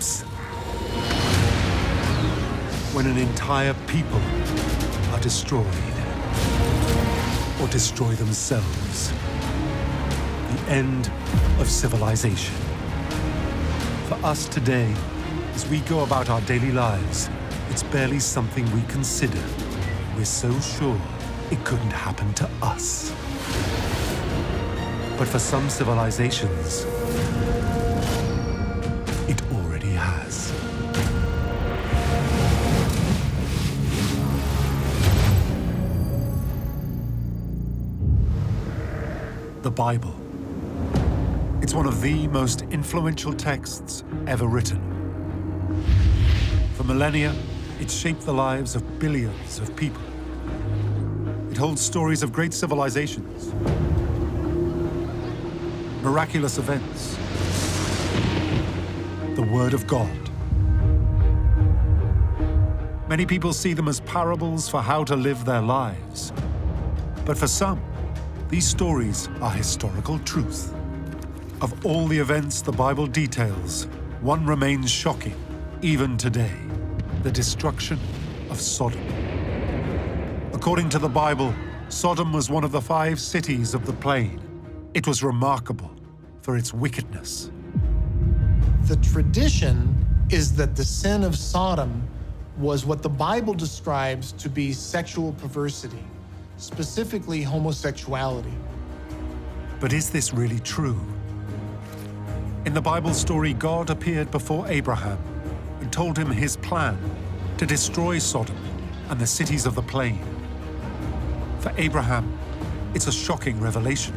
lives. When an entire people are destroyed or destroy themselves. The end of civilization. For us today, as we go about our daily lives, it's barely something we consider. We're so sure it couldn't happen to us. But for some civilizations, it already has. The Bible. It's one of the most influential texts ever written. For millennia, it shaped the lives of billions of people. It holds stories of great civilizations, miraculous events, the Word of God. Many people see them as parables for how to live their lives. But for some, these stories are historical truth. Of all the events the Bible details, one remains shocking, even today: the destruction of Sodom. According to the Bible, Sodom was one of the 5 cities of the plain. It was remarkable for its wickedness. The tradition is that the sin of Sodom was what the Bible describes to be sexual perversity, specifically homosexuality. But is this really true? In the Bible story, God appeared before Abraham and told him his plan to destroy Sodom and the cities of the plain. For Abraham, it's a shocking revelation.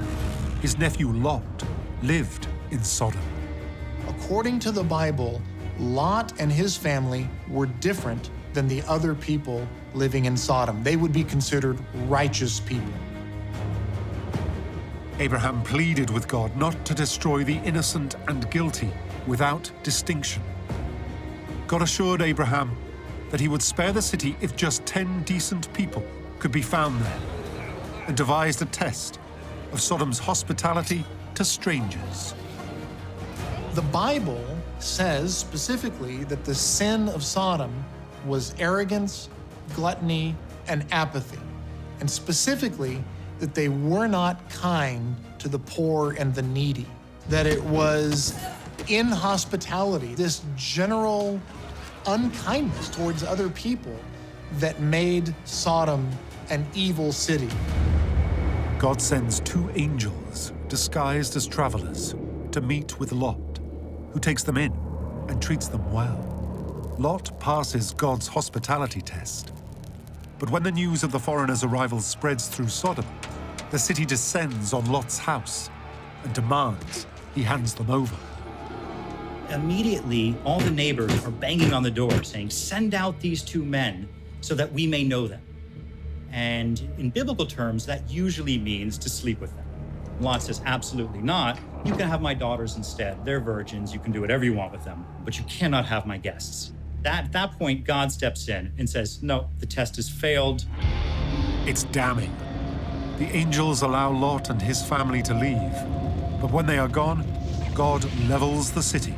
His nephew Lot lived in Sodom. According to the Bible, Lot and his family were different than the other people living in Sodom. They would be considered righteous people. Abraham pleaded with God not to destroy the innocent and guilty without distinction. God assured Abraham that he would spare the city if just 10 decent people could be found there, and devised a test of Sodom's hospitality to strangers. The Bible says specifically that the sin of Sodom was arrogance, gluttony, and apathy, and specifically that they were not kind to the poor and the needy, that it was inhospitality, this general unkindness towards other people that made Sodom an evil city. God sends 2 angels disguised as travelers to meet with Lot, who takes them in and treats them well. Lot passes God's hospitality test. But when the news of the foreigners' arrival spreads through Sodom, the city descends on Lot's house and demands he hands them over. Immediately, all the neighbors are banging on the door saying, "Send out these 2 men so that we may know them." And in biblical terms, that usually means to sleep with them. Lot says, "Absolutely not. You can have my daughters instead. They're virgins. You can do whatever you want with them, but you cannot have my guests." At that point, God steps in and says, "No, the test has failed." It's damning. The angels allow Lot and his family to leave, but when they are gone, God levels the city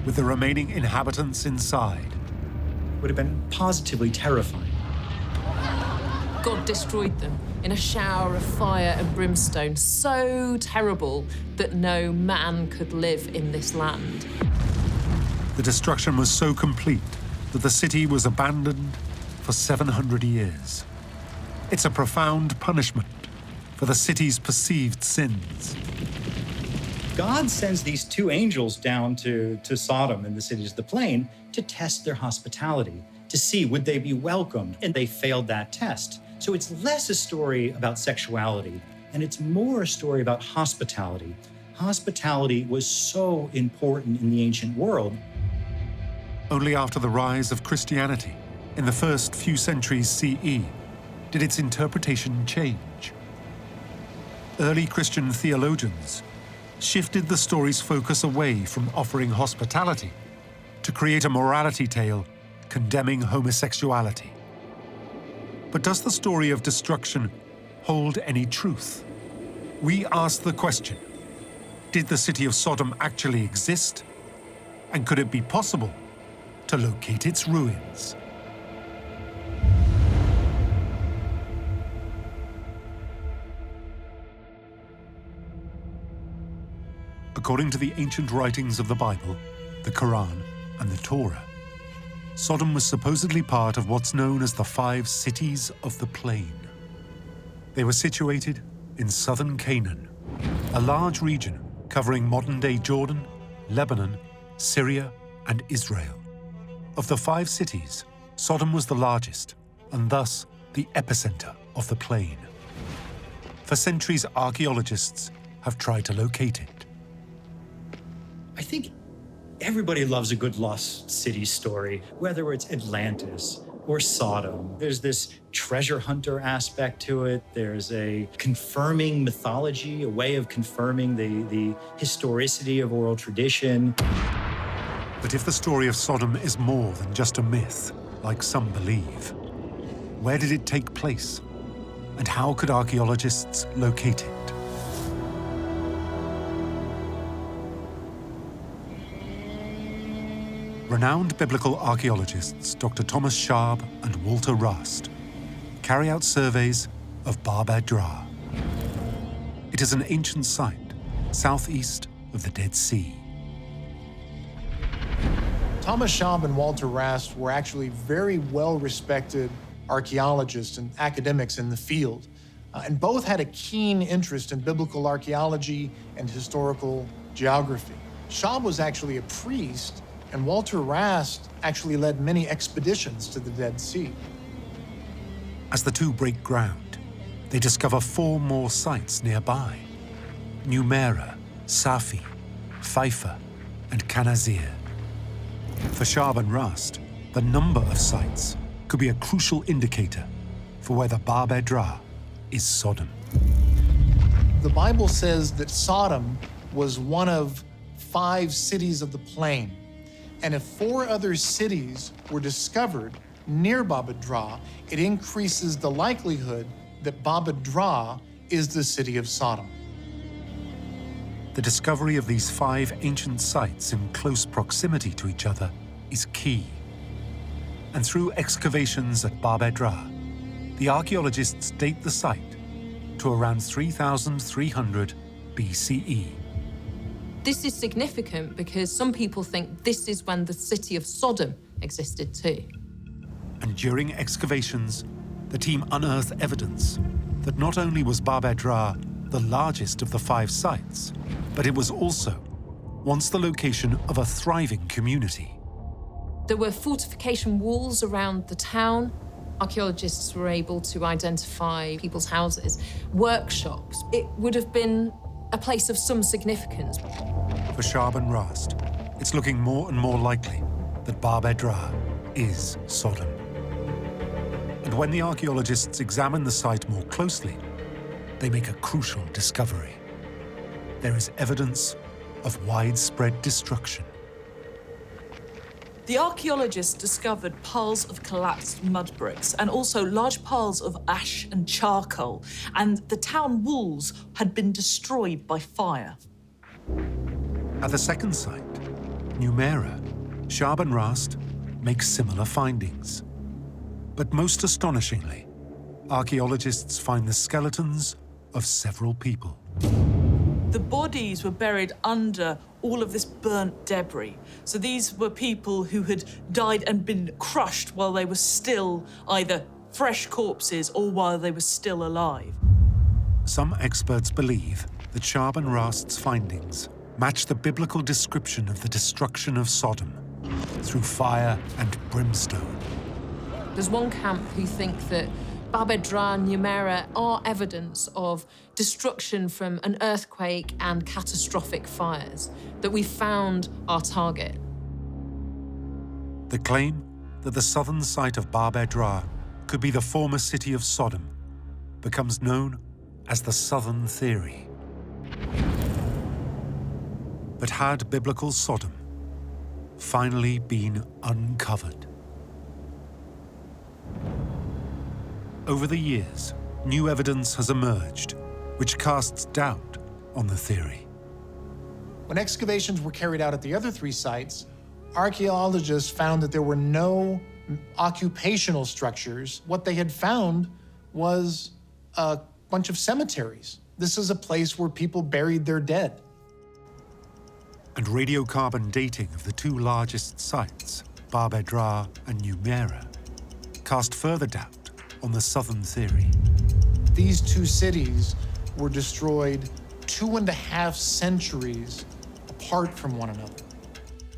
with the remaining inhabitants inside. It would have been positively terrifying. God destroyed them in a shower of fire and brimstone, so terrible that no man could live in this land. The destruction was so complete that the city was abandoned for 700 years. It's a profound punishment for the city's perceived sins. God sends these 2 angels down to Sodom and the cities of the plain to test their hospitality, to see would they be welcomed, and they failed that test. So it's less a story about sexuality, and it's more a story about hospitality. Hospitality was so important in the ancient world. Only after the rise of Christianity, in the first few centuries CE, did its interpretation change. Early Christian theologians shifted the story's focus away from offering hospitality to create a morality tale condemning homosexuality. But does the story of destruction hold any truth? We ask the question, did the city of Sodom actually exist? And could it be possible to locate its ruins. According to the ancient writings of the Bible, the Quran, and the Torah, Sodom was supposedly part of what's known as the 5 cities of the plain. They were situated in southern Canaan, a large region covering modern-day Jordan, Lebanon, Syria, and Israel. Of the 5 cities, Sodom was the largest, and thus the epicenter of the plain. For centuries, archaeologists have tried to locate it. I think everybody loves a good lost city story, whether it's Atlantis or Sodom. There's this treasure hunter aspect to it. There's a confirming mythology, a way of confirming the historicity of oral tradition. But if the story of Sodom is more than just a myth, like some believe, where did it take place? And how could archaeologists locate it? Renowned biblical archaeologists Dr. Thomas Schaab and Walter Rast carry out surveys of Bar-Bedrah. It is an ancient site southeast of the Dead Sea. Thomas Schaab and Walter Rast were actually very well-respected archaeologists and academics in the field, and both had a keen interest in biblical archaeology and historical geography. Schaab was actually a priest, and Walter Rast actually led many expeditions to the Dead Sea. As the two break ground, they discover 4 more sites nearby: Numaira, Safi, Haifa, and Kanazir. For Schaab and Rast, the number of sites could be a crucial indicator for whether Bar-Bedrah is Sodom. The Bible says that Sodom was one of 5 cities of the plain. And if 4 other cities were discovered near Bar-Bedrah, it increases the likelihood that Bar-Bedrah is the city of Sodom. The discovery of these 5 ancient sites in close proximity to each other is key. And through excavations at Bar-Bedrah, the archaeologists date the site to around 3,300 BCE. This is significant because some people think this is when the city of Sodom existed too. And during excavations, the team unearthed evidence that not only was Bar-Bedrah the largest of the 5 sites, but it was also once the location of a thriving community. There were fortification walls around the town. Archaeologists were able to identify people's houses, workshops. It would have been a place of some significance. For Schaab and Rast, it's looking more and more likely that Bar-Bedrah is Sodom. And when the archaeologists examine the site more closely, they make a crucial discovery. There is evidence of widespread destruction. The archaeologists discovered piles of collapsed mud bricks and also large piles of ash and charcoal, and the town walls had been destroyed by fire. At the second site, Numaira, Schaab and Rast make similar findings. But most astonishingly, archaeologists find the skeletons of several people. The bodies were buried under all of this burnt debris. So these were people who had died and been crushed while they were still either fresh corpses or while they were still alive. Some experts believe that Schaab and Rast's findings match the biblical description of the destruction of Sodom through fire and brimstone. There's one camp who think that Bar-Bedrah and Numaira are evidence of destruction from an earthquake and catastrophic fires, that we found our target. The claim that the southern site of Bar-Bedrah could be the former city of Sodom becomes known as the Southern Theory. But had biblical Sodom finally been uncovered? Over the years, new evidence has emerged which casts doubt on the theory. When excavations were carried out at the other 3 sites, Archaeologists found that there were no occupational structures. What they had found was a bunch of cemeteries. This is a place where people buried their dead. And radiocarbon dating of the two largest sites, Bab Edrar and Numeira, cast further doubt on the southern theory. These two cities were destroyed 2.5 centuries apart from one another.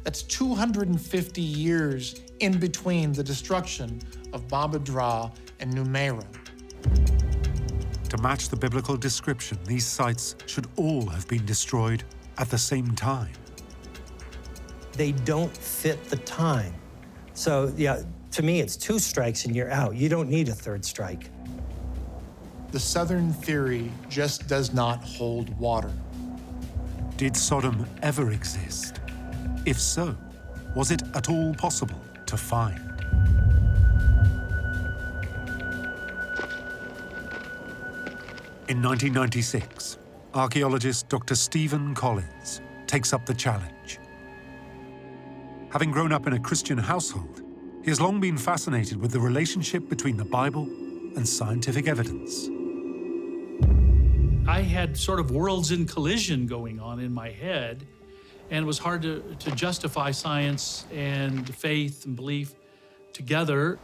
That's 250 years in between the destruction of Bab Edrar and Numeira. To match the biblical description, these sites should all have been destroyed at the same time. They don't fit the time. So, yeah, to me, it's 2 strikes and you're out. You don't need a 3rd strike. The southern theory just does not hold water. Did Sodom ever exist? If so, was it at all possible to find? In 1996, archaeologist Dr. Stephen Collins takes up the challenge. Having grown up in a Christian household, he has long been fascinated with the relationship between the Bible and scientific evidence. I had sort of worlds in collision going on in my head, and it was hard to justify science and faith and belief together.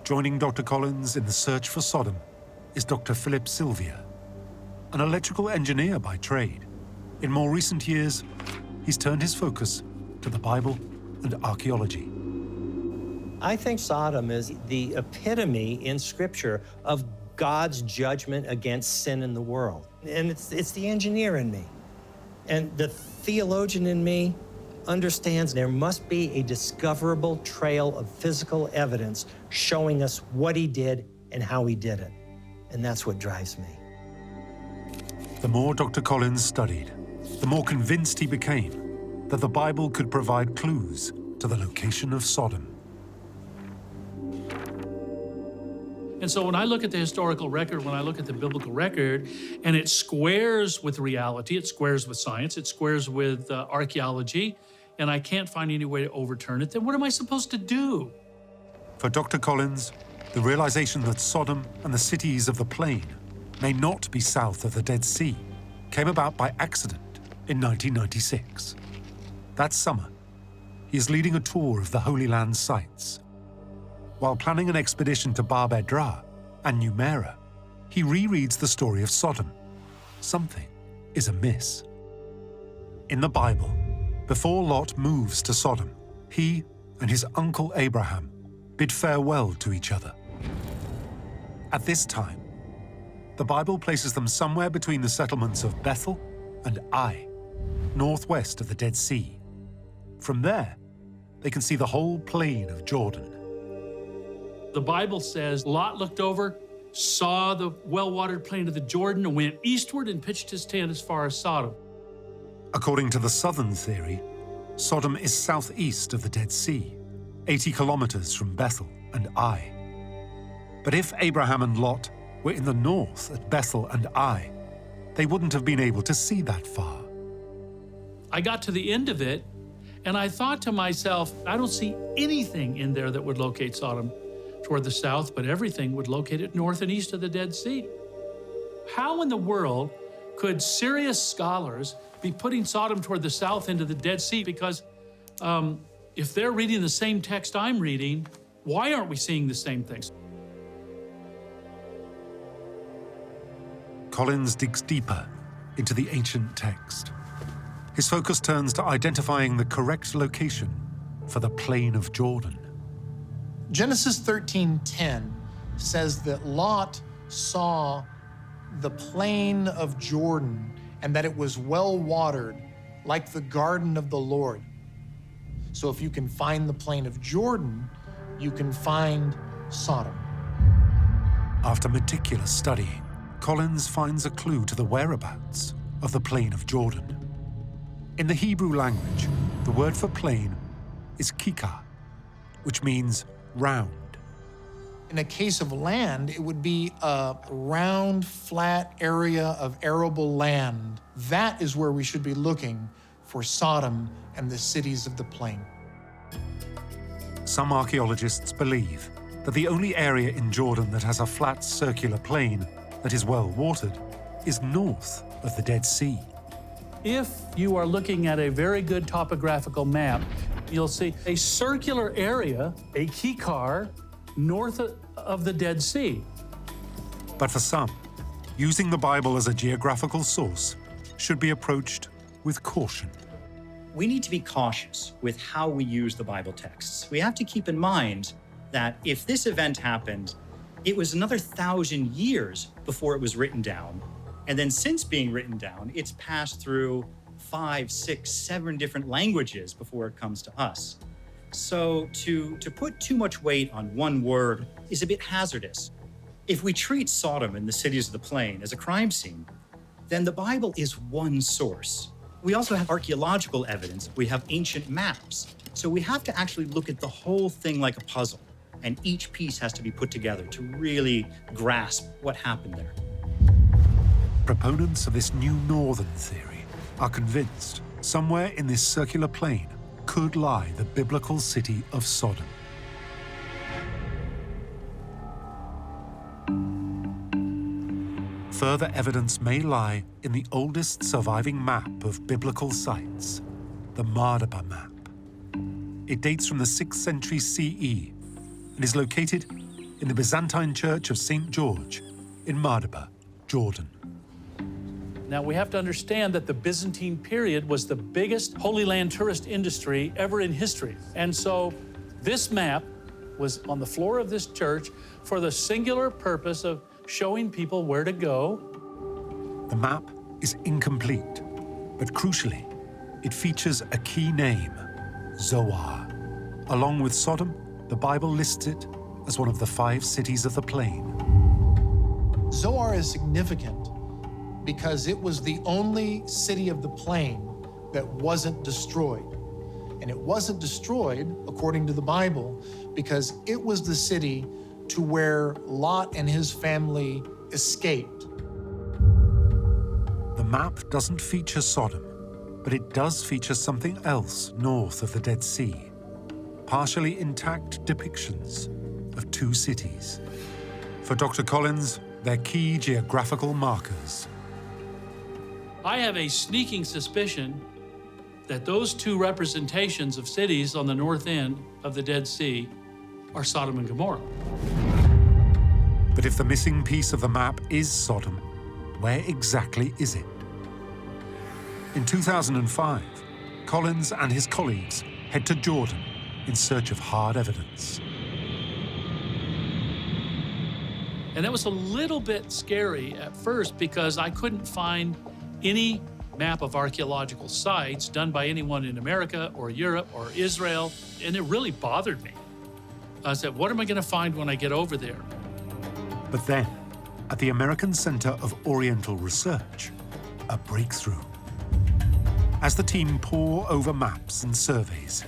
Joining Dr. Collins in the search for Sodom is Dr. Philip Sylvia, an electrical engineer by trade. In more recent years, he's turned his focus to the Bible and archaeology. I think Sodom is the epitome in Scripture of God's judgment against sin in the world. And it's the engineer in me. And the theologian in me understands there must be a discoverable trail of physical evidence showing us what he did and how he did it. And that's what drives me. The more Dr. Collins studied, the more convinced he became that the Bible could provide clues to the location of Sodom. And so when I look at the historical record, when I look at the biblical record, and it squares with reality, it squares with science, it squares with archaeology, and I can't find any way to overturn it, then what am I supposed to do? For Dr. Collins, the realization that Sodom and the cities of the plain may not be south of the Dead Sea came about by accident in 1996. That summer, he is leading a tour of the Holy Land sites. While planning an expedition to Bab Edrar and Numeira, he rereads the story of Sodom. Something is amiss. In the Bible, before Lot moves to Sodom, he and his uncle Abraham bid farewell to each other. At this time, the Bible places them somewhere between the settlements of Bethel and Ai, northwest of the Dead Sea. From there, they can see the whole plain of Jordan. The Bible says Lot looked over, saw the well-watered plain of the Jordan, and went eastward and pitched his tent as far as Sodom. According to the southern theory, Sodom is southeast of the Dead Sea, 80 kilometers from Bethel and Ai. But if Abraham and Lot were in the north at Bethel and Ai, they wouldn't have been able to see that far. I got to the end of it, and I thought to myself, I don't see anything in there that would locate Sodom toward the south, but everything would locate it north and east of the Dead Sea. How in the world could serious scholars be putting Sodom toward the south into the Dead Sea? Because if they're reading the same text I'm reading, why aren't we seeing the same things? Collins digs deeper into the ancient text. His focus turns to identifying the correct location for the plain of Jordan. Genesis 13:10 says that Lot saw the plain of Jordan and that it was well watered, like the garden of the Lord. So if you can find the plain of Jordan, you can find Sodom. After meticulous studying, Collins finds a clue to the whereabouts of the plain of Jordan. In the Hebrew language, the word for plain is kikar, which means round. In a case of land, it would be a round, flat area of arable land. That is where we should be looking for Sodom and the cities of the plain. Some archaeologists believe that the only area in Jordan that has a flat circular plain that is well watered is north of the Dead Sea. If you are looking at a very good topographical map, you'll see a circular area, a kikar, north of the Dead Sea. But for some, using the Bible as a geographical source should be approached with caution. We need to be cautious with how we use the Bible texts. We have to keep in mind that if this event happened, it was another 1,000 years before it was written down. And then since being written down, it's passed through 5, 6, 7 different languages before it comes to us. So to put too much weight on one word is a bit hazardous. If we treat Sodom and the cities of the plain as a crime scene, then the Bible is one source. We also have archaeological evidence. We have ancient maps. So we have to actually look at the whole thing like a puzzle, and each piece has to be put together to really grasp what happened there. Proponents of this new northern theory are convinced somewhere in this circular plain could lie the biblical city of Sodom. Further evidence may lie in the oldest surviving map of biblical sites, the Mardaba map. It dates from the 6th century CE and is located in the Byzantine Church of St. George in Mardaba, Jordan. Now, we have to understand that the Byzantine period was the biggest Holy Land tourist industry ever in history. And so this map was on the floor of this church for the singular purpose of showing people where to go. The map is incomplete, but crucially, it features a key name, Zoar. Along with Sodom, the Bible lists it as one of the 5 cities of the plain. Zoar is significant because it was the only city of the plain that wasn't destroyed. And it wasn't destroyed, according to the Bible, because it was the city to where Lot and his family escaped. The map doesn't feature Sodom, but it does feature something else north of the Dead Sea. Partially intact depictions of 2 cities. For Dr. Collins, they're key geographical markers. I have a sneaking suspicion that those 2 representations of cities on the north end of the Dead Sea are Sodom and Gomorrah. But if the missing piece of the map is Sodom, where exactly is it? In 2005, Collins and his colleagues head to Jordan in search of hard evidence. And that was a little bit scary at first because I couldn't find any map of archaeological sites done by anyone in America or Europe or Israel, and it really bothered me. I said, what am I going to find when I get over there? But then, at the American Center of Oriental Research, a breakthrough. As the team pore over maps and surveys,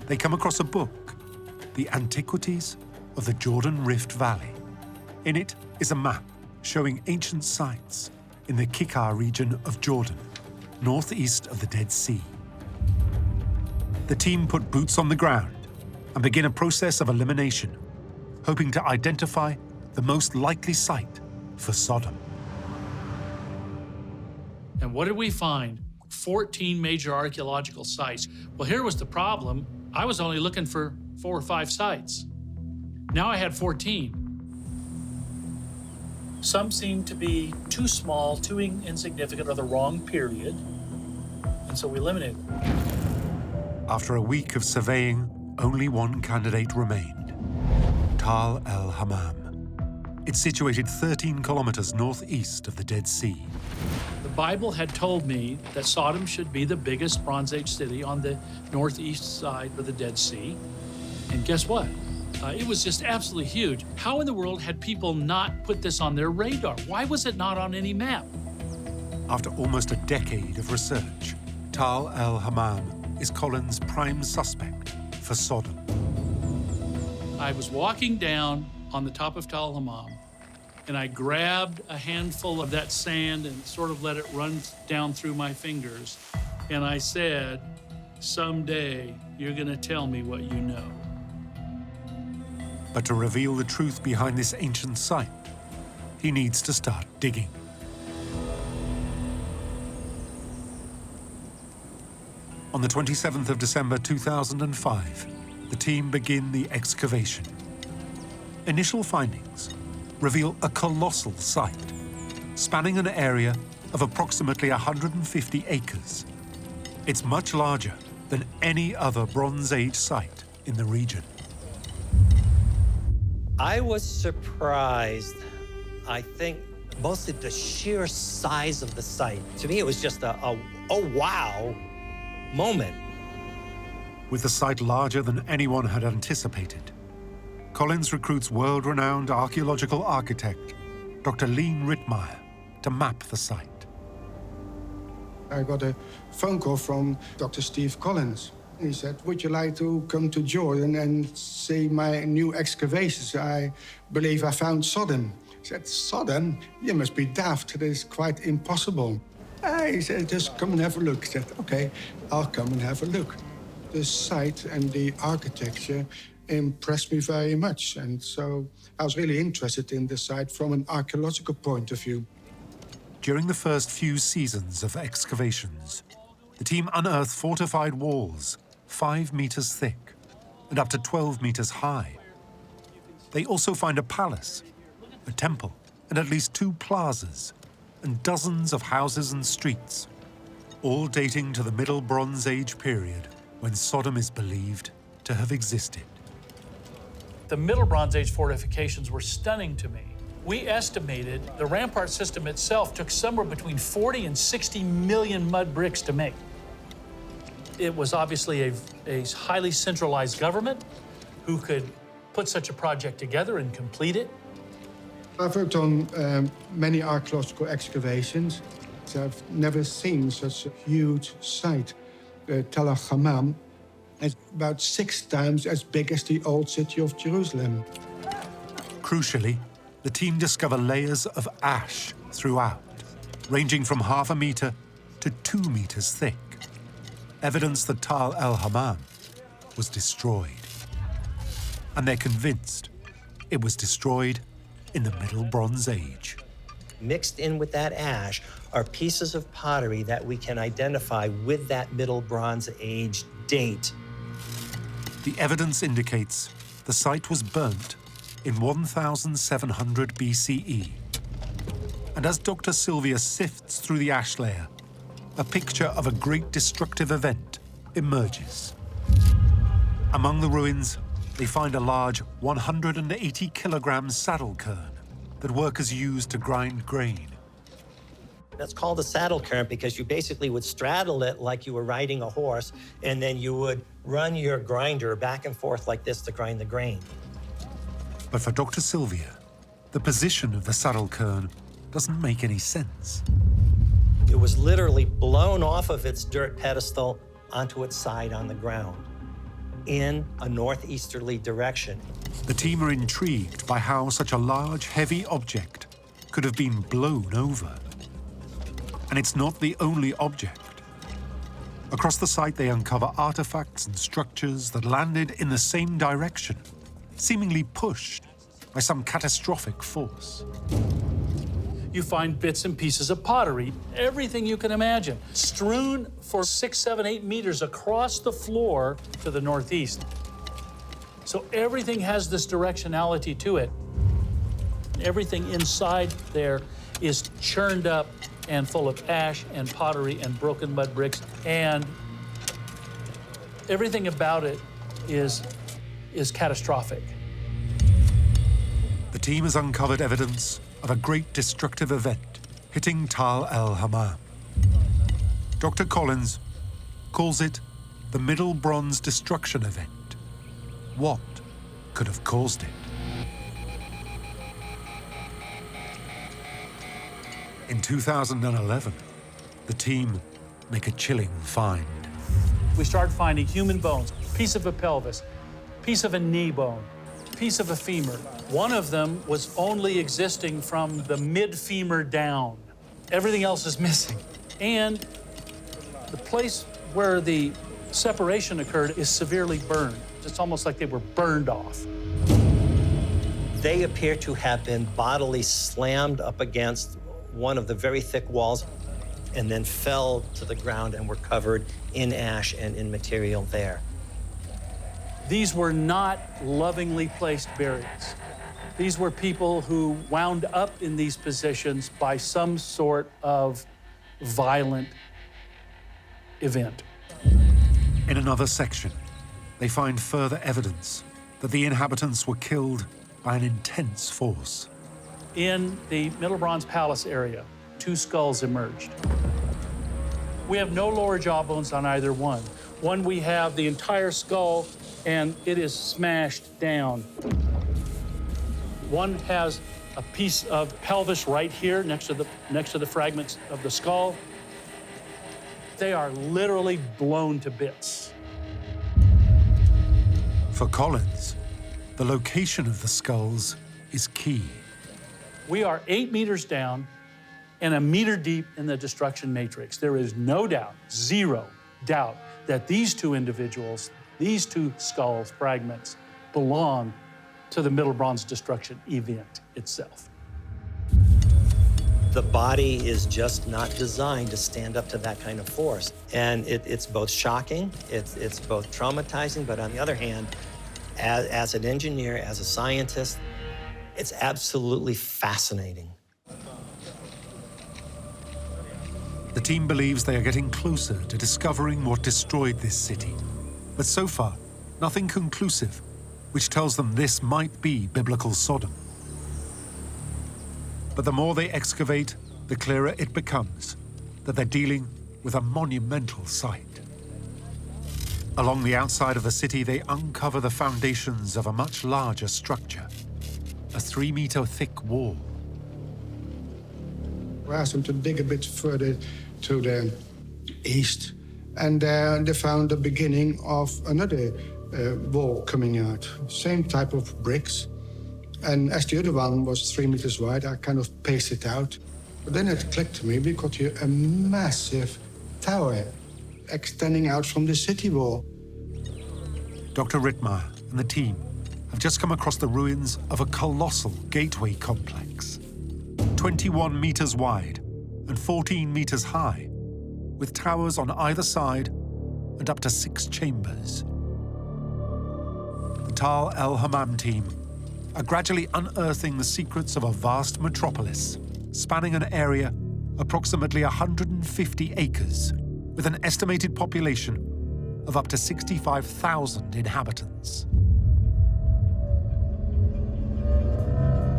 they come across a book, The Antiquities of the Jordan Rift Valley. In it is a map showing ancient sites in the Kikar region of Jordan, northeast of the Dead Sea. The team put boots on the ground and begin a process of elimination, hoping to identify the most likely site for Sodom. And what did we find? 14 major archaeological sites. Well, here was the problem. I was only looking for 4 or 5 sites. Now I had 14. Some seemed to be too small, too insignificant, or the wrong period, and so we eliminated them. After a week of surveying, only one candidate remained, Tal el-Hammam. It's situated 13 kilometers northeast of the Dead Sea. The Bible had told me that Sodom should be the biggest Bronze Age city on the northeast side of the Dead Sea. And guess what? It was just absolutely huge. How in the world had people not put this on their radar? Why was it not on any map? After almost a decade of research, Tal el-Hammam is Collins' prime suspect for Sodom. I was walking down on the top of Tal el-Hammam, and I grabbed a handful of that sand and sort of let it run down through my fingers. And I said, someday you're gonna tell me what you know. But to reveal the truth behind this ancient site, he needs to start digging. On the 27th of December 2005, the team begin the excavation. Initial findings reveal a colossal site, spanning an area of approximately 150 acres. It's much larger than any other Bronze Age site in the region. I was surprised, I think, mostly the sheer size of the site. To me, it was just a wow moment. With the site larger than anyone had anticipated, Collins recruits world-renowned archaeological architect Dr. Lean Rittmeyer to map the site. I got a phone call from Dr. Steve Collins. He said, would you like to come to Jordan and see my new excavations? I believe I found Sodom. I said, Sodom? You must be daft. It is quite impossible. He said, just come and have a look. I said, okay, I'll come and have a look. The site and the architecture impressed me very much. And so I was really interested in the site from an archaeological point of view. During the first few seasons of excavations, the team unearthed fortified walls 5 meters thick and up to 12 meters high. They also find a palace, a temple, and at least 2 plazas, and dozens of houses and streets, all dating to the Middle Bronze Age period when Sodom is believed to have existed. The Middle Bronze Age fortifications were stunning to me. We estimated the rampart system itself took somewhere between 40 and 60 million mud bricks to make. It was obviously a highly centralized government who could put such a project together and complete it. I've worked on many archaeological excavations. I've never seen such a huge site. El-Hammam is about 6 times as big as the old city of Jerusalem. Crucially, the team discover layers of ash throughout, ranging from 0.5 meter to 2 meters thick. Evidence that Tal el-Hammam was destroyed. And they're convinced it was destroyed in the Middle Bronze Age. Mixed in with that ash are pieces of pottery that we can identify with that Middle Bronze Age date. The evidence indicates the site was burnt in 1700 BCE. And as Dr. Sylvia sifts through the ash layer, a picture of a great destructive event emerges. Among the ruins, they find a large 180 kilogram saddle quern that workers used to grind grain. That's called a saddle quern because you basically would straddle it like you were riding a horse, and then you would run your grinder back and forth like this to grind the grain. But for Dr. Sylvia, the position of the saddle quern doesn't make any sense. It was literally blown off of its dirt pedestal onto its side on the ground in a northeasterly direction. The team are intrigued by how such a large, heavy object could have been blown over. And it's not the only object. Across the site, they uncover artifacts and structures that landed in the same direction, seemingly pushed by some catastrophic force. You find bits and pieces of pottery, everything you can imagine, strewn for 6, 7, 8 meters across the floor to the northeast. So everything has this directionality to it. Everything inside there is churned up and full of ash and pottery and broken mud bricks, and everything about it is catastrophic. The team has uncovered evidence of a great destructive event hitting Tal el-Hammam. Dr. Collins calls it the Middle Bronze Destruction Event. What could have caused it? In 2011, the team make a chilling find. We started finding human bones, piece of a pelvis, piece of a knee bone, piece of a femur. One of them was only existing from the mid-femur down. Everything else is missing. And the place where the separation occurred is severely burned. It's almost like they were burned off. They appear to have been bodily slammed up against one of the very thick walls and then fell to the ground and were covered in ash and in material there. These were not lovingly placed burials. These were people who wound up in these positions by some sort of violent event. In another section, they find further evidence that the inhabitants were killed by an intense force. In the Middle Bronze Palace area, 2 skulls emerged. We have no lower jaw bones on either one. One, we have the entire skull, and it is smashed down. One has a piece of pelvis right here next to the fragments of the skull. They are literally blown to bits. For Collins, the location of the skulls is key. We are 8 meters down and 1 meter deep in the destruction matrix. There is no doubt, 0 doubt, that these 2 individuals, these 2 skull fragments, belong to the Middle Bronze destruction event itself. The body is just not designed to stand up to that kind of force. And it's both shocking, it's both traumatizing, but on the other hand, as an engineer, as a scientist, it's absolutely fascinating. The team believes they are getting closer to discovering what destroyed this city. But so far, nothing conclusive, which tells them this might be biblical Sodom. But the more they excavate, the clearer it becomes that they're dealing with a monumental site. Along the outside of the city, they uncover the foundations of a much larger structure, a 3-meter thick wall. I asked them to dig a bit further to the east, and there they found the beginning of another wall coming out. Same type of bricks. And as the other one was 3 meters wide, I kind of paced it out. But then it clicked to me, we got here a massive tower extending out from the city wall. Dr. Rittmeyer and the team have just come across the ruins of a colossal gateway complex, 21 meters wide and 14 meters high, with towers on either side and up to 6 chambers. The Tal el-Hammam team are gradually unearthing the secrets of a vast metropolis spanning an area approximately 150 acres, with an estimated population of up to 65,000 inhabitants.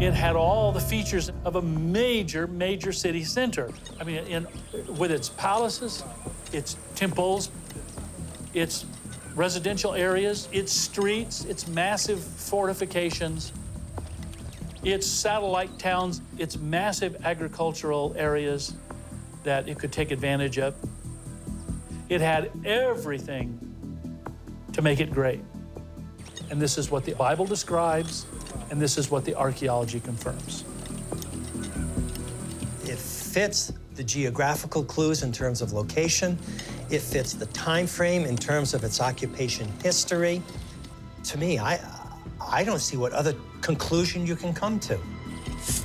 It had all the features of a major city center. I mean, with its palaces, its temples, its residential areas, its streets, its massive fortifications, its satellite towns, its massive agricultural areas that it could take advantage of. It had everything to make it great. And this is what the Bible describes, and this is what the archaeology confirms. It fits the geographical clues in terms of location. It fits the time frame in terms of its occupation history. To me, I don't see what other conclusion you can come to.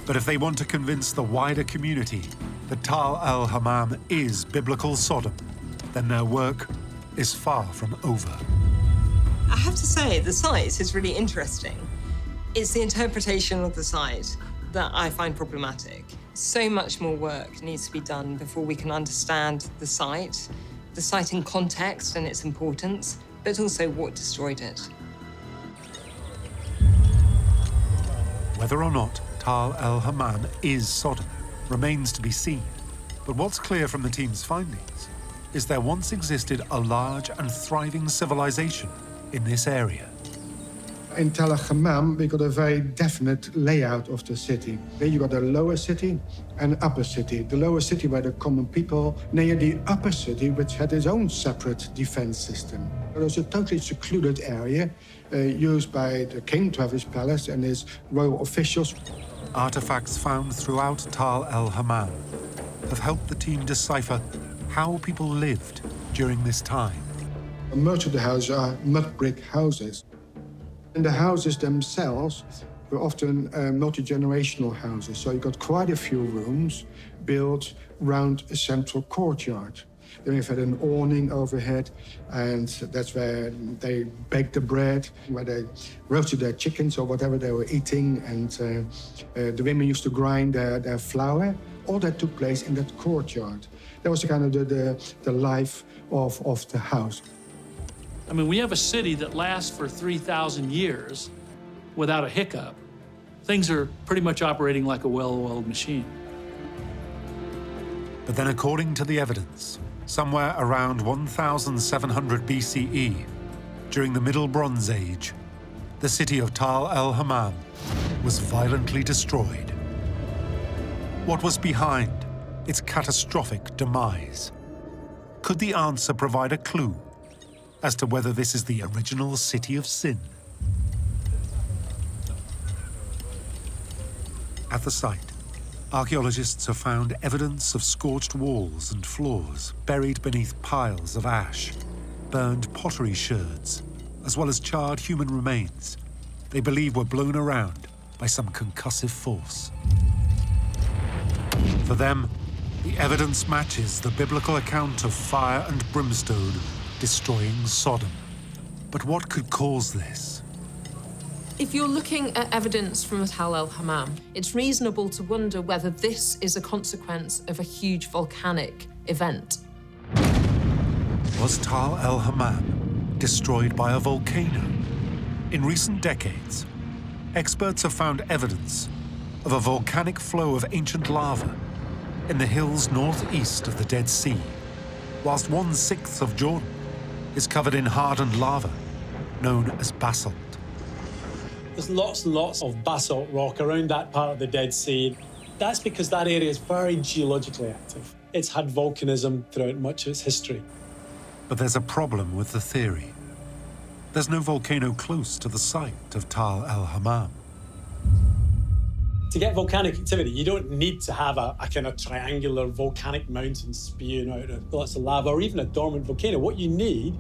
But if they want to convince the wider community that Tal el-Hammam is biblical Sodom, then their work is far from over. I have to say, the site is really interesting. It's the interpretation of the site that I find problematic. So much more work needs to be done before we can understand the site in context and its importance, but also what destroyed it. Whether or not Tal el-Hammam is Sodom remains to be seen. But what's clear from the team's findings is there once existed a large and thriving civilization in this area. In Tal el-Hammam, we got a very definite layout of the city. There you got a lower city and upper city. The lower city were the common people, near the upper city, which had its own separate defense system. It was a totally secluded area used by the king to have his palace and his royal officials. Artifacts found throughout Tal el-Hammam have helped the team decipher how people lived during this time. Most of the houses are mud brick houses. And the houses themselves were often multi-generational houses. So you got quite a few rooms built around a central courtyard. Then you've had an awning overhead, and that's where they baked the bread, where they roasted their chickens or whatever they were eating, and the women used to grind their flour. All that took place in that courtyard. That was kind of the life of the house. I mean, we have a city that lasts for 3,000 years without a hiccup. Things are pretty much operating like a well-oiled machine. But then, according to the evidence, somewhere around 1700 BCE, during the Middle Bronze Age, the city of Tal el-Hammam was violently destroyed. What was behind its catastrophic demise? Could the answer provide a clue as to whether this is the original city of sin? At the site, archaeologists have found evidence of scorched walls and floors buried beneath piles of ash, burned pottery sherds, as well as charred human remains they believe were blown around by some concussive force. For them, the evidence matches the biblical account of fire and brimstone destroying Sodom. But what could cause this? If you're looking at evidence from Tal el-Hammam, it's reasonable to wonder whether this is a consequence of a huge volcanic event. Was Tal el-Hammam destroyed by a volcano? In recent decades, experts have found evidence of a volcanic flow of ancient lava in the hills northeast of the Dead Sea, whilst 1/6 of Jordan is covered in hardened lava, known as basalt. There's lots and lots of basalt rock around that part of the Dead Sea. That's because that area is very geologically active. It's had volcanism throughout much of its history. But there's a problem with the theory. There's no volcano close to the site of Tal el-Hammam. To get volcanic activity, you don't need to have a kind of triangular volcanic mountain spewing out of lots of lava, or even a dormant volcano. What you need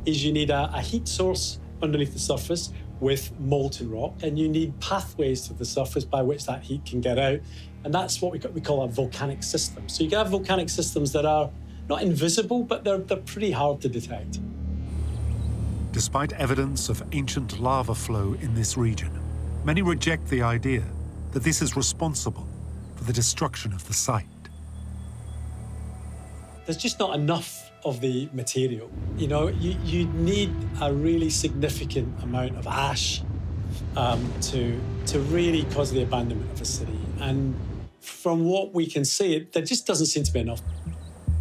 is a heat source underneath the surface with molten rock, and you need pathways to the surface by which that heat can get out. And that's what we call a volcanic system. So you can have volcanic systems that are not invisible, but they're pretty hard to detect. Despite evidence of ancient lava flow in this region, many reject the idea that this is responsible for the destruction of the site. There's just not enough of the material. You know, you need a really significant amount of ash to really cause the abandonment of a city. And from what we can see, there just doesn't seem to be enough.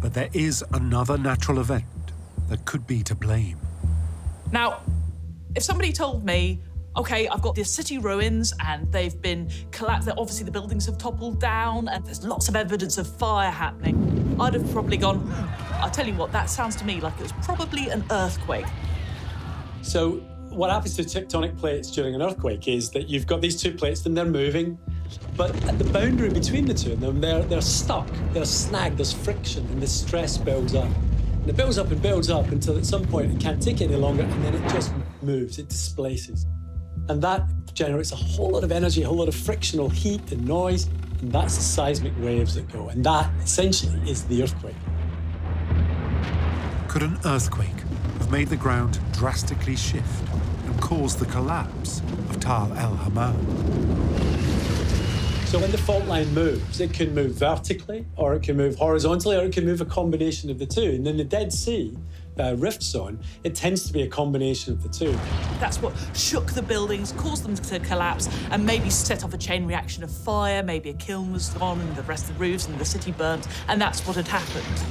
But there is another natural event that could be to blame. Now, if somebody told me, okay, I've got the city ruins and they've been collapsed, obviously the buildings have toppled down and there's lots of evidence of fire happening, I'd have probably gone, I'll tell you what, that sounds to me like it was probably an earthquake. So what happens to tectonic plates during an earthquake is that you've got these two plates and they're moving, but at the boundary between the two of them, they're stuck, they're snagged, there's friction, and the stress builds up. And it builds up and builds up until at some point it can't take it any longer, and then it just moves, it displaces. And that generates a whole lot of energy, a whole lot of frictional heat and noise, and that's the seismic waves that go. And that essentially is the earthquake. Could an earthquake have made the ground drastically shift and caused the collapse of Tal el-Hammam? So when the fault line moves, it can move vertically, or it can move horizontally, or it can move a combination of the two. And in the Dead Sea rift zone, it tends to be a combination of the two. That's what shook the buildings, caused them to collapse, and maybe set off a chain reaction of fire. Maybe a kiln was gone, and the rest of the roofs, and the city burnt, and that's what had happened.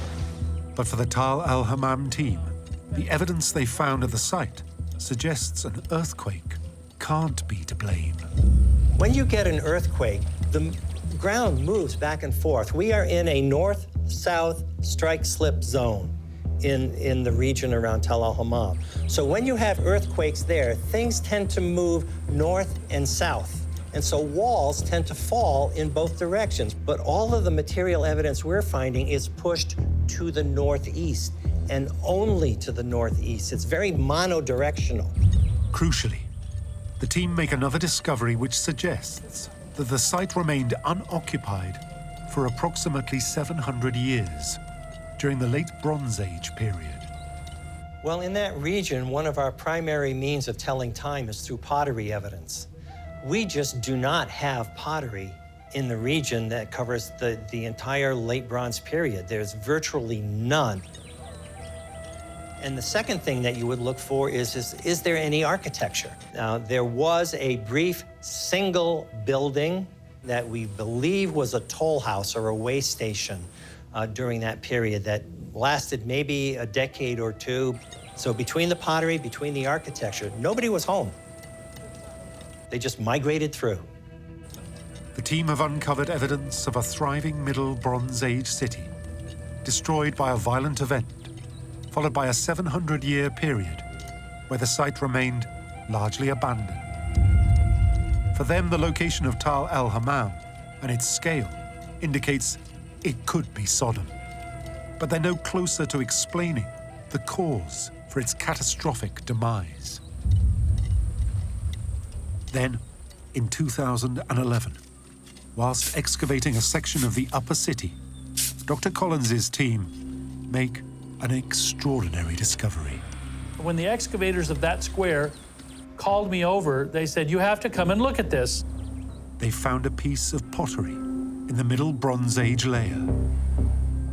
But for the Tal el-Hammam team, the evidence they found at the site suggests an earthquake can't be to blame. When you get an earthquake, the ground moves back and forth. We are in a north-south strike-slip zone in the region around Tal el-Hammam. So when you have earthquakes there, things tend to move north and south. And so walls tend to fall in both directions. But all of the material evidence we're finding is pushed to the northeast, and only to the northeast. It's very monodirectional. Crucially, the team make another discovery which suggests that the site remained unoccupied for approximately 700 years during the late Bronze Age period. Well, in that region, one of our primary means of telling time is through pottery evidence. We just do not have pottery in the region that covers the entire late Bronze period. There's virtually none. And the second thing that you would look for is there any architecture? Now, there was a brief single building that we believe was a toll house or a way station during that period that lasted maybe a decade or two. So between the pottery, between the architecture, nobody was home. They just migrated through. The team have uncovered evidence of a thriving Middle Bronze Age city, destroyed by a violent event, followed by a 700-year period where the site remained largely abandoned. For them, the location of Tal el-Hammam and its scale indicates it could be Sodom. But they're no closer to explaining the cause for its catastrophic demise. Then, in 2011, whilst excavating a section of the upper city, Dr. Collins's team make an extraordinary discovery. When the excavators of that square called me over, they said, "You have to come and look at this." They found a piece of pottery in the Middle Bronze Age layer.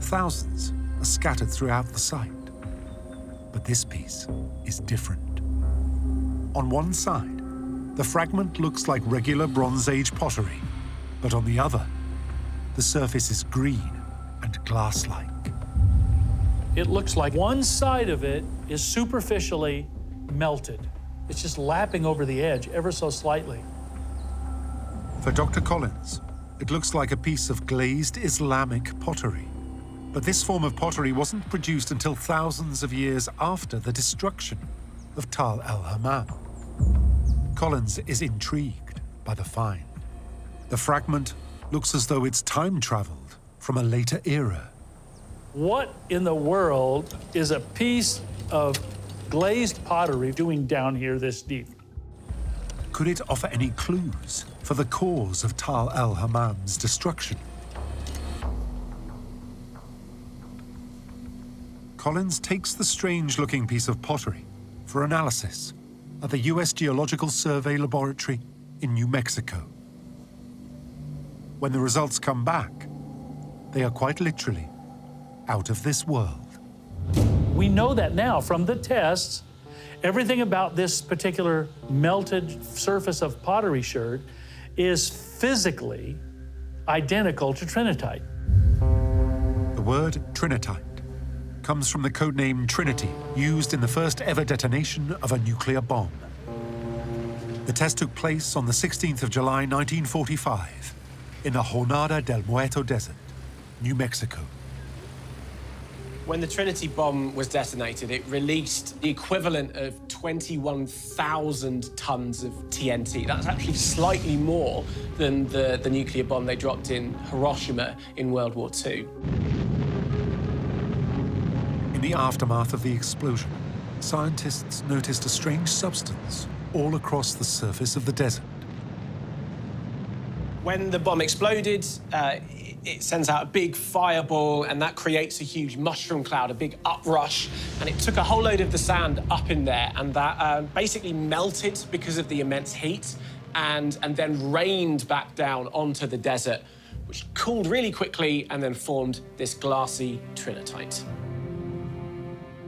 Thousands are scattered throughout the site, but this piece is different. On one side, the fragment looks like regular Bronze Age pottery, but on the other, the surface is green and glass-like. It looks like one side of it is superficially melted. It's just lapping over the edge ever so slightly. For Dr. Collins, it looks like a piece of glazed Islamic pottery. But this form of pottery wasn't produced until thousands of years after the destruction of Tal el-Hammam. Collins is intrigued by the find. The fragment looks as though it's time-traveled from a later era. What in the world is a piece of glazed pottery doing down here this deep? Could it offer any clues for the cause of Tal el-Hammam's destruction? Collins takes the strange-looking piece of pottery for analysis at the U.S. Geological Survey Laboratory in New Mexico. When the results come back, they are quite literally out of this world. We know that now from the tests. Everything about this particular melted surface of pottery sherd is physically identical to trinitite. The word trinitite comes from the codename Trinity used in the first ever detonation of a nuclear bomb. The test took place on the 16th of July 1945 in the Jornada del Muerto Desert, New Mexico. When the Trinity bomb was detonated, it released the equivalent of 21,000 tons of TNT. That's actually slightly more than the nuclear bomb they dropped in Hiroshima in World War II. In the aftermath of the explosion, scientists noticed a strange substance all across the surface of the desert. When the bomb exploded, it sends out a big fireball, and that creates a huge mushroom cloud, a big uprush, and it took a whole load of the sand up in there, and that basically melted because of the immense heat, and then rained back down onto the desert, which cooled really quickly and then formed this glassy trinitite.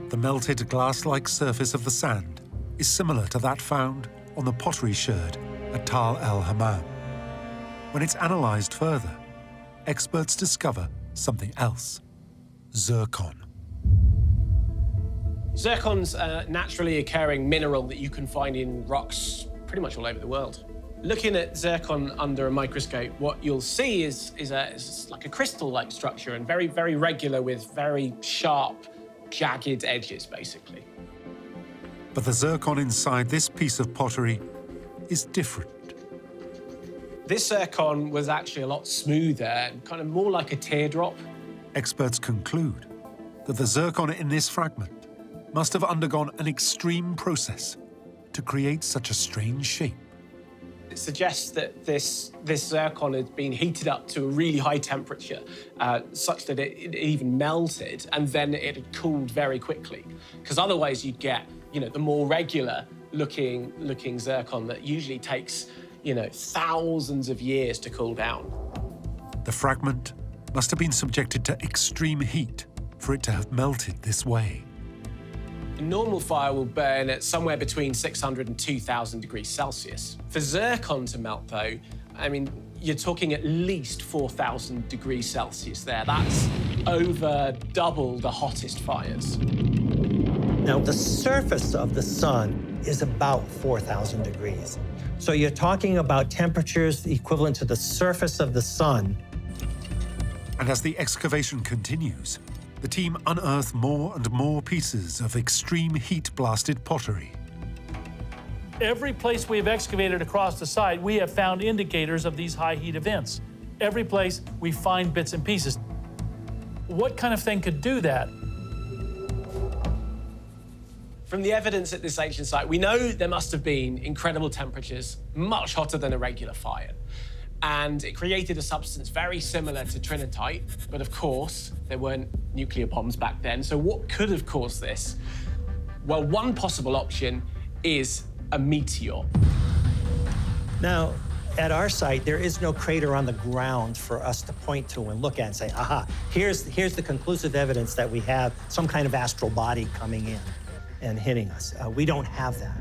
The melted glass-like surface of the sand is similar to that found on the pottery sherd at Tal el-Hammam. When it's analyzed further, experts discover something else: zircon. Zircon's a naturally occurring mineral that you can find in rocks pretty much all over the world. Looking at zircon under a microscope, what you'll see is like a crystal-like structure, and very, very regular with very sharp, jagged edges, basically. But the zircon inside this piece of pottery is different. This zircon was actually a lot smoother and kind of more like a teardrop. Experts conclude that the zircon in this fragment must have undergone an extreme process to create such a strange shape. It suggests that this zircon had been heated up to a really high temperature, such that it even melted, and then it had cooled very quickly. Because otherwise you'd get, the more regular looking zircon that usually takes, thousands of years to cool down. The fragment must have been subjected to extreme heat for it to have melted this way. A normal fire will burn at somewhere between 600 and 2,000 degrees Celsius. For zircon to melt, though, you're talking at least 4,000 degrees Celsius there. That's over double the hottest fires. Now, the surface of the sun is about 4,000 degrees. So you're talking about temperatures equivalent to the surface of the sun. And as the excavation continues, the team unearth more and more pieces of extreme heat-blasted pottery. Every place we have excavated across the site, we have found indicators of these high heat events. Every place we find bits and pieces. What kind of thing could do that? From the evidence at this ancient site, we know there must have been incredible temperatures, much hotter than a regular fire. And it created a substance very similar to trinitite, but of course, there weren't nuclear bombs back then. So what could have caused this? Well, one possible option is a meteor. Now, at our site, there is no crater on the ground for us to point to and look at and say, aha, here's the conclusive evidence that we have some kind of astral body coming in and hitting us. We don't have that.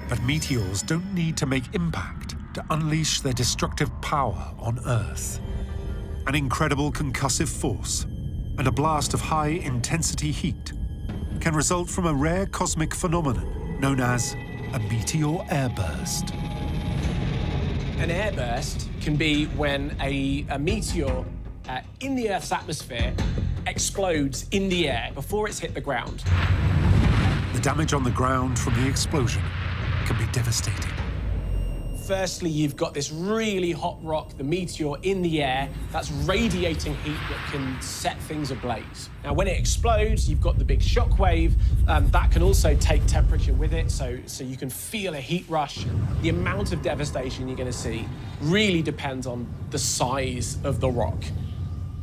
But meteors don't need to make impact to unleash their destructive power on Earth. An incredible concussive force and a blast of high-intensity heat can result from a rare cosmic phenomenon known as a meteor airburst. An airburst can be when a meteor in the Earth's atmosphere explodes in the air before it's hit the ground. The damage on the ground from the explosion can be devastating. Firstly, you've got this really hot rock, the meteor, in the air that's radiating heat that can set things ablaze. Now, when it explodes, you've got the big shock wave. That can also take temperature with it, so you can feel a heat rush. The amount of devastation you're going to see really depends on the size of the rock.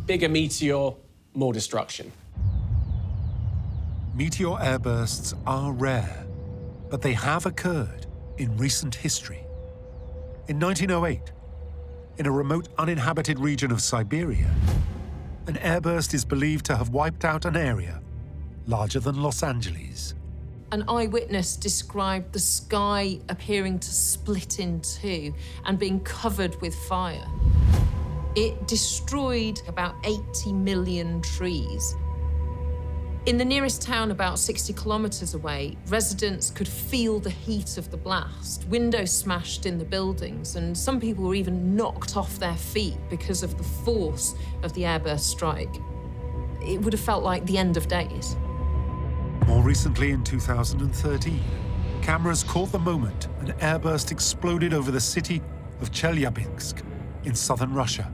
Bigger meteor, more destruction. Meteor airbursts are rare, but they have occurred in recent history. In 1908, in a remote uninhabited region of Siberia, an airburst is believed to have wiped out an area larger than Los Angeles. An eyewitness described the sky appearing to split in two and being covered with fire. It destroyed about 80 million trees. In the nearest town, about 60 kilometers away, residents could feel the heat of the blast. Windows smashed in the buildings, and some people were even knocked off their feet because of the force of the airburst strike. It would have felt like the end of days. More recently, in 2013, cameras caught the moment an airburst exploded over the city of Chelyabinsk in southern Russia.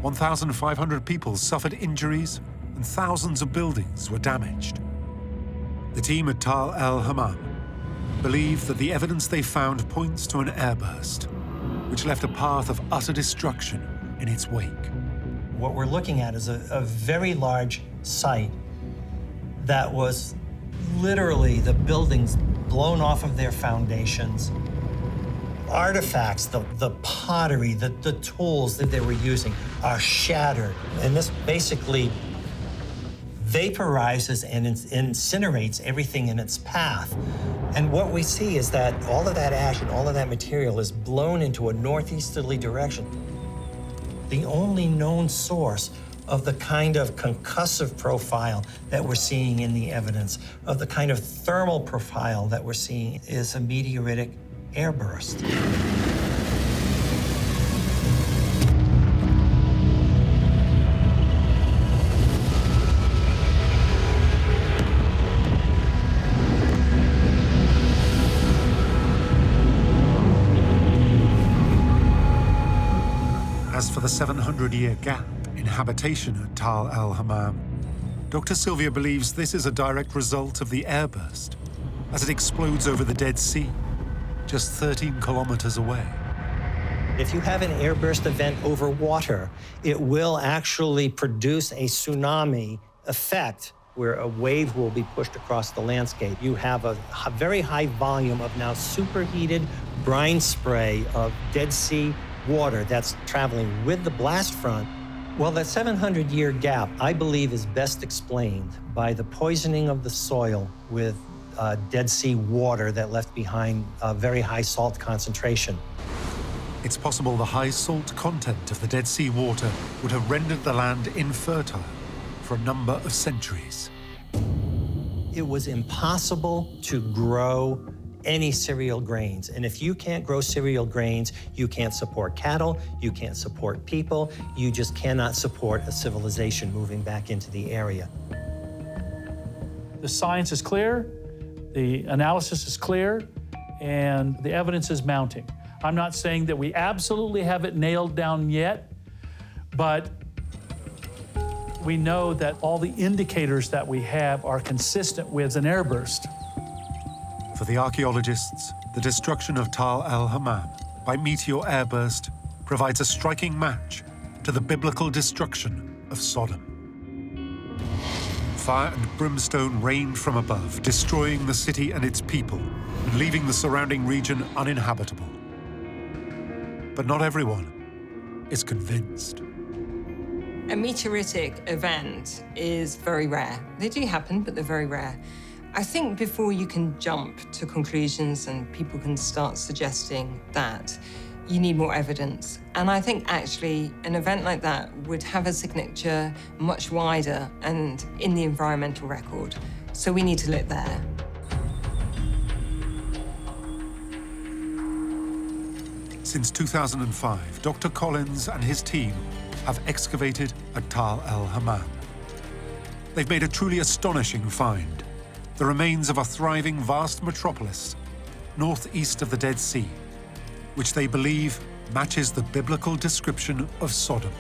1,500 people suffered injuries, and thousands of buildings were damaged. The team at el-Hammam believe that the evidence they found points to an airburst, which left a path of utter destruction in its wake. What we're looking at is a very large site that was literally the buildings blown off of their foundations. Artifacts, the pottery, the tools that they were using are shattered. And this basically vaporizes and incinerates everything in its path. And what we see is that all of that ash and all of that material is blown into a northeasterly direction. The only known source of the kind of concussive profile that we're seeing in the evidence, of the kind of thermal profile that we're seeing, is a meteoritic airburst. As for the 700-year gap in habitation at el-Hammam, Dr. Sylvia believes this is a direct result of the airburst as it explodes over the Dead Sea, just 13 kilometers away. If you have an airburst event over water, it will actually produce a tsunami effect where a wave will be pushed across the landscape. You have a very high volume of now superheated brine spray of Dead Sea water that's traveling with the blast front. Well, that 700-year gap, I believe, is best explained by the poisoning of the soil with Dead Sea water that left behind a very high salt concentration. It's possible the high salt content of the Dead Sea water would have rendered the land infertile for a number of centuries. It was impossible to grow any cereal grains. And if you can't grow cereal grains, you can't support cattle, you can't support people, you just cannot support a civilization moving back into the area. The science is clear, the analysis is clear, and the evidence is mounting. I'm not saying that we absolutely have it nailed down yet, but we know that all the indicators that we have are consistent with an airburst. For the archaeologists, the destruction of Tal el-Hammam by meteor airburst provides a striking match to the biblical destruction of Sodom. Fire and brimstone rained from above, destroying the city and its people, and leaving the surrounding region uninhabitable. But not everyone is convinced. A meteoritic event is very rare. They do happen, but they're very rare. I think before you can jump to conclusions and people can start suggesting that, you need more evidence. And I think actually an event like that would have a signature much wider and in the environmental record. So we need to look there. Since 2005, Dr. Collins and his team have excavated at Tal el-Hammam. They've made a truly astonishing find: the remains of a thriving vast metropolis northeast of the Dead Sea, which they believe matches the biblical description of Sodom.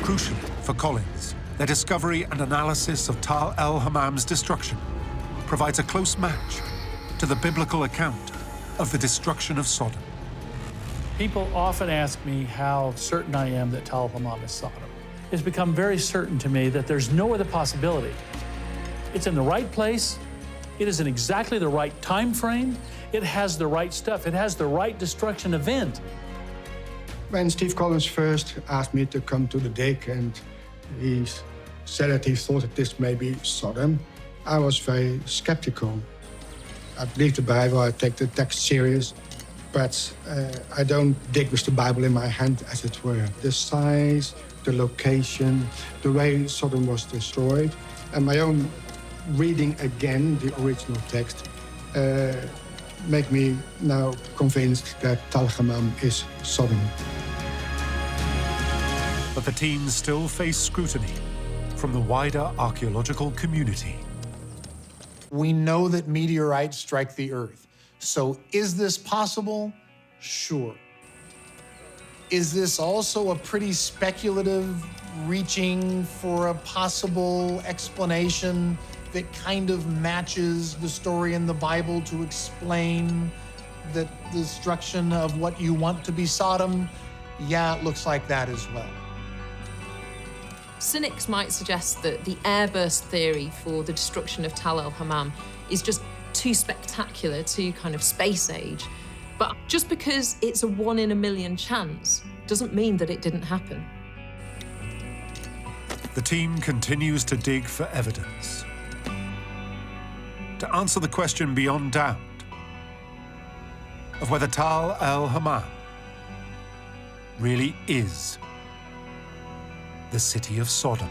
Crucially for Collins, their discovery and analysis of Tal el-Hammam's destruction provides a close match to the biblical account of the destruction of Sodom. People often ask me how certain I am that Tal el-Hammam is Sodom. It's become very certain to me that there's no other possibility. It's in the right place, it is in exactly the right time frame, it has the right stuff, it has the right destruction event. When Steve Collins first asked me to come to the dig and he said that he thought that this may be Sodom, I was very skeptical. I believe the Bible, I take the text serious, but I don't dig with the Bible in my hand, as it were. The size, the location, the way Sodom was destroyed, and my own reading again the original text make me now convinced that Tal el-Hammam is Sodom. But the team still face scrutiny from the wider archaeological community. We know that meteorites strike the Earth. So is this possible? Sure. Is this also a pretty speculative reaching for a possible explanation that kind of matches the story in the Bible to explain the destruction of what you want to be Sodom? Yeah, it looks like that as well. Cynics might suggest that the airburst theory for the destruction of Tal el-Hammam is just too spectacular, too kind of space age. But just because it's a 1 in a million chance doesn't mean that it didn't happen. The team continues to dig for evidence. To answer the question beyond doubt of whether Tal el-Hammam really is the city of Sodom.